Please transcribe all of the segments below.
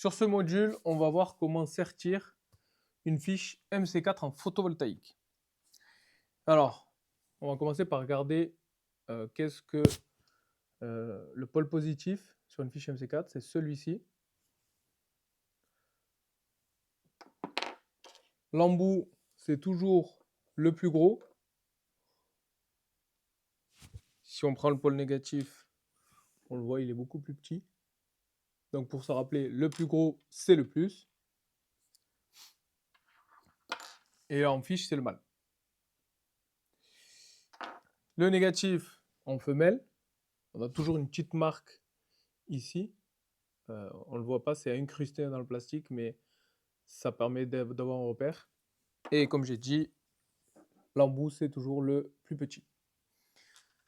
Sur ce module, on va voir comment sertir une fiche MC4 en photovoltaïque. Alors, on va commencer par regarder qu'est-ce que le pôle positif sur une fiche MC4, c'est celui-ci. L'embout, c'est toujours le plus gros. Si on prend le pôle négatif, on le voit, il est beaucoup plus petit. Donc pour se rappeler, le plus gros, c'est le plus. Et en fiche, c'est le mal. Le négatif, en femelle, on a toujours une petite marque ici. On ne le voit pas, c'est incrusté dans le plastique, mais ça permet d'avoir un repère. Et comme j'ai dit, l'embout, c'est toujours le plus petit.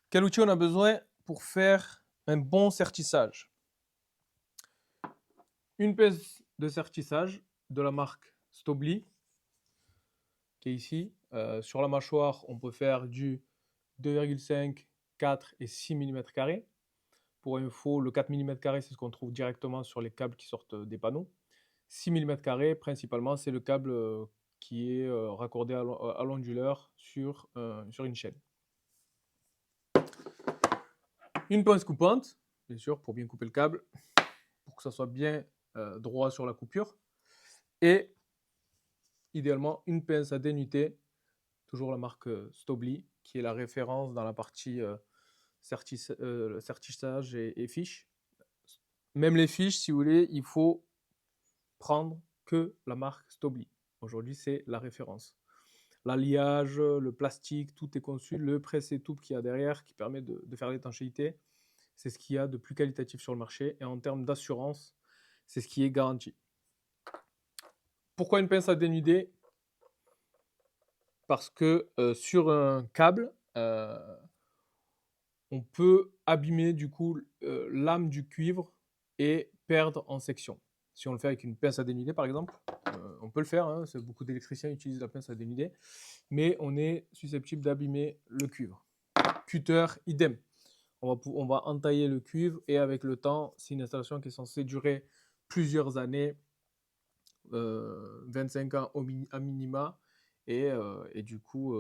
Quel outil on a besoin pour faire un bon sertissage? Une pince de sertissage de la marque Stobli, qui est ici. Sur la mâchoire, on peut faire du 2,5, 4 et 6 mm. Pour info, le 4 mm, c'est ce qu'on trouve directement sur les câbles qui sortent des panneaux. 6 mm, principalement, c'est le câble qui est raccordé à l'onduleur sur une chaîne. Une pince coupante, bien sûr, pour bien couper le câble, pour que ça soit bien droit sur la coupure. Et idéalement, une pince à dénuder, toujours la marque Stobli, qui est la référence dans la partie sertissage et fiches. Même les fiches, si vous voulez, il faut prendre que la marque Stobli. Aujourd'hui, c'est la référence. L'alliage, le plastique, tout est conçu. Le presse-étoupe qu'il y a derrière, qui permet de faire l'étanchéité, c'est ce qu'il y a de plus qualitatif sur le marché. Et en termes d'assurance, c'est ce qui est garanti. Pourquoi une pince à dénuder? Parce que sur un câble, on peut abîmer du coup l'âme du cuivre et perdre en section. Si on le fait avec une pince à dénuder, par exemple, on peut le faire, hein, beaucoup d'électriciens utilisent la pince à dénuder, mais on est susceptible d'abîmer le cuivre. Cutter, idem. On va entailler le cuivre et avec le temps, c'est une installation qui est censée durer plusieurs années, 25 ans à minima, et du coup,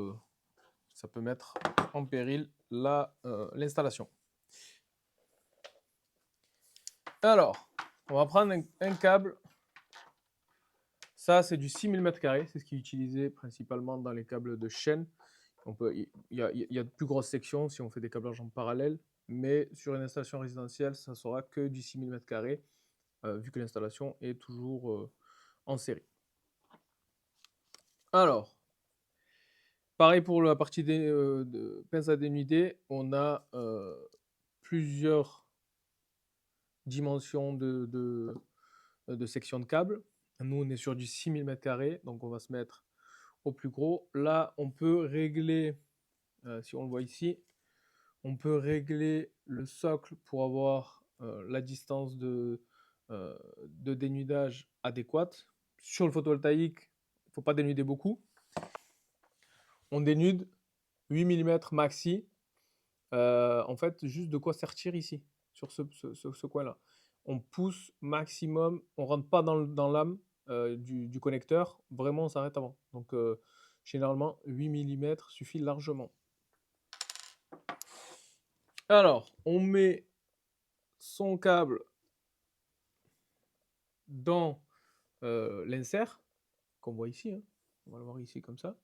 ça peut mettre en péril l'installation. Alors, on va prendre un câble. Ça, c'est du 6 mm, c'est ce qui est utilisé principalement dans les câbles de chaîne. Il y a de plus grosses sections si on fait des câblages en parallèle, mais sur une installation résidentielle, ça ne sera que du 6 mm, vu que l'installation est toujours en série. Alors, pareil pour la partie de pince à dénuder, on a plusieurs dimensions de section de câble. Nous, on est sur du 6 mm, donc on va se mettre au plus gros. Là, on peut régler, si on le voit ici, on peut régler le socle pour avoir la distance de dénudage adéquate. Sur le photovoltaïque, il ne faut pas dénuder beaucoup. On dénude 8 mm maxi. En fait, juste de quoi sertir ici, sur ce coin-là. On pousse maximum, on ne rentre pas dans l'âme du connecteur, vraiment on s'arrête avant. Donc généralement 8 mm suffit largement. Alors, on met son câble dans l'insert, qu'on voit ici, hein. On va le voir ici comme ça.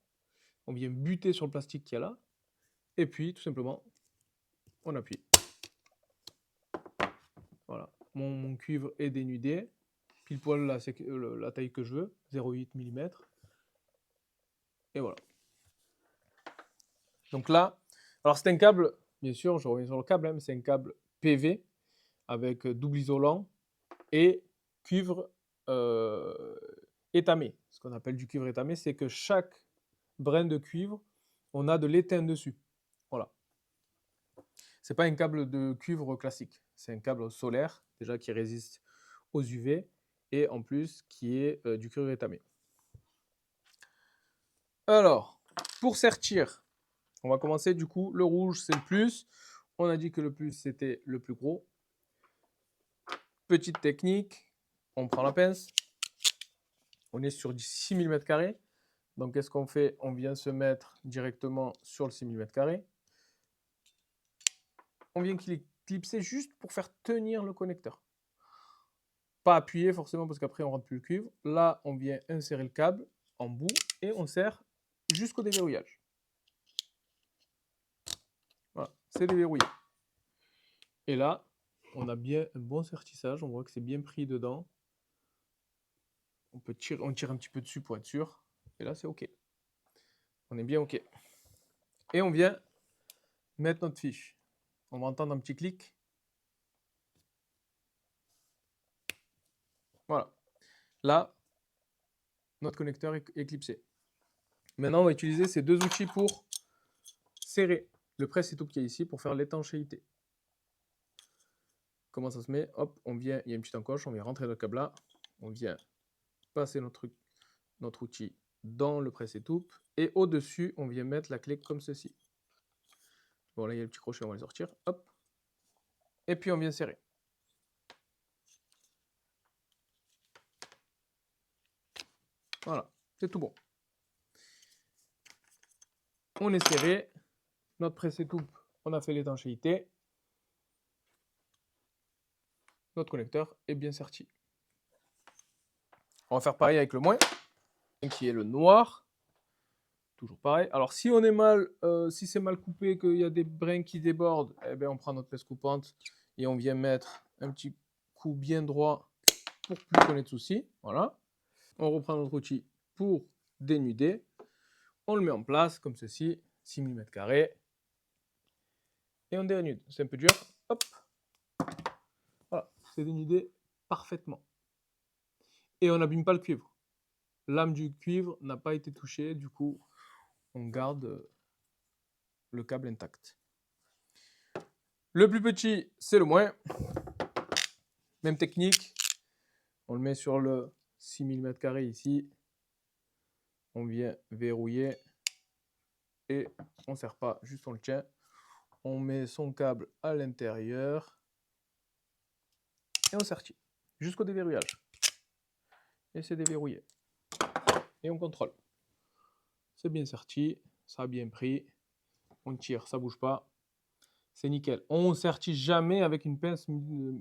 On vient buter sur le plastique qu'il y a là, et puis tout simplement, on appuie. Voilà, mon cuivre est dénudé, pile poil la taille que je veux, 0,8 mm. Et voilà. Donc là, alors c'est un câble, bien sûr, je reviens sur le câble, hein, mais c'est un câble PV avec double isolant et cuivre étamé. Ce qu'on appelle du cuivre étamé, c'est que chaque brin de cuivre, on a de l'étain dessus. Voilà. C'est pas un câble de cuivre classique, c'est un câble solaire, déjà qui résiste aux UV, et en plus qui est du cuivre étamé. Alors, pour sertir, on va commencer du coup, le rouge c'est le plus, on a dit que le plus c'était le plus gros. Petite technique, on prend la pince. On est sur du 6 mm². Donc, qu'est-ce qu'on fait? On vient se mettre directement sur le 6 mm². On vient clipser juste pour faire tenir le connecteur. Pas appuyer forcément parce qu'après on ne rentre plus le cuivre. Là, on vient insérer le câble en bout et on serre jusqu'au déverrouillage. Voilà, c'est déverrouillé. Et là, on a bien un bon sertissage. On voit que c'est bien pris dedans. On tire un petit peu dessus pour être sûr. Et là, c'est OK. On est bien OK. Et on vient mettre notre fiche. On va entendre un petit clic. Voilà. Là, notre connecteur est clipsé. Maintenant, on va utiliser ces deux outils pour serrer le presse-étoupe qui est ici pour faire l'étanchéité. Comment ça se met? Hop, on vient, il y a une petite encoche, on vient rentrer le câble là, on vient passer notre outil dans le presse-étoupe et au-dessus, on vient mettre la clé comme ceci. Bon, là, il y a le petit crochet, on va le sortir. Hop. Et puis, on vient serrer. Voilà, c'est tout bon. On est serré. Notre presse-étoupe, on a fait l'étanchéité. Notre connecteur est bien serti. On va faire pareil avec le moins, qui est le noir. Toujours pareil. Alors, si on est si c'est mal coupé, qu'il y a des brins qui débordent, eh bien, on prend notre pince coupante et on vient mettre un petit coup bien droit pour plus qu'on ait de soucis. Voilà. On reprend notre outil pour dénuder. On le met en place comme ceci, 6 mm². Et on dénude. C'est un peu dur. Hop. Voilà. C'est dénudé parfaitement. Et on n'abîme pas le cuivre. Lame du cuivre n'a pas été touchée. Du coup, on garde le câble intact. Le plus petit, c'est le moins. Même technique. On le met sur le 6 mm² ici. On vient verrouiller. Et on ne serre pas, juste on le tient. On met son câble à l'intérieur. Et on sertit jusqu'au déverrouillage. Et c'est déverrouillé. Et on contrôle. C'est bien serti. Ça a bien pris. On tire, ça ne bouge pas. C'est nickel. On ne sertit jamais avec une pince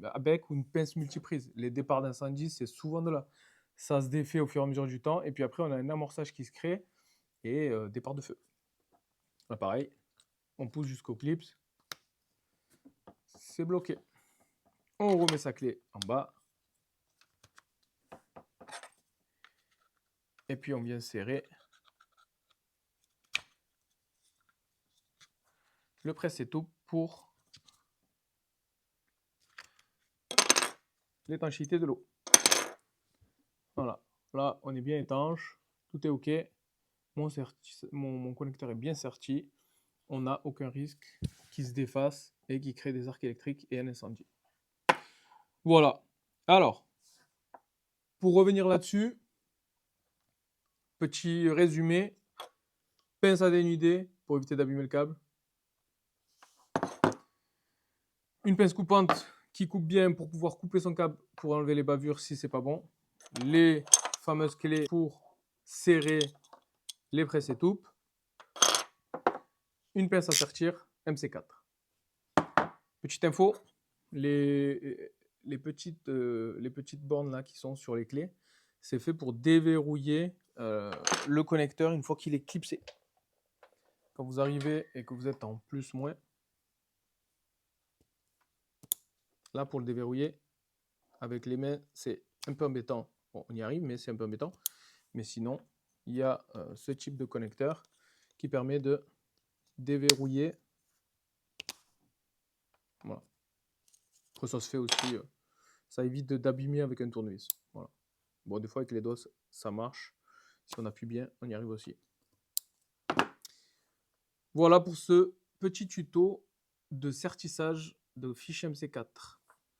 à bec ou une pince multiprise. Les départs d'incendie, c'est souvent de là. Ça se défait au fur et à mesure du temps. Et puis après, on a un amorçage qui se crée et départ de feu. Là, pareil. On pousse jusqu'au clips. C'est bloqué. On remet sa clé en bas. Et puis, on vient serrer le presse-étoupe pour l'étanchéité de l'eau. Voilà. Là, on est bien étanche. Tout est OK. Mon connecteur est bien serti. On n'a aucun risque qui se défasse et qui crée des arcs électriques et un incendie. Voilà. Alors, pour revenir là-dessus, petit résumé. Pince à dénuder pour éviter d'abîmer le câble. Une pince coupante qui coupe bien pour pouvoir couper son câble pour enlever les bavures si c'est pas bon. Les fameuses clés pour serrer les presse-étoupes. Une pince à sertir MC4. Petite info, les petites bornes là qui sont sur les clés, c'est fait pour déverrouiller le connecteur une fois qu'il est clipsé. Quand vous arrivez et que vous êtes en plus-moins, là pour le déverrouiller avec les mains, c'est un peu embêtant. Bon, on y arrive, mais c'est un peu embêtant. Mais sinon, il y a ce type de connecteur qui permet de déverrouiller. Voilà. Après, ça se fait aussi, ça évite d'abîmer avec un tournevis. Voilà. Bon, des fois, avec les doigts, ça marche. Si on appuie bien, on y arrive aussi. Voilà pour ce petit tuto de sertissage de fiche MC4.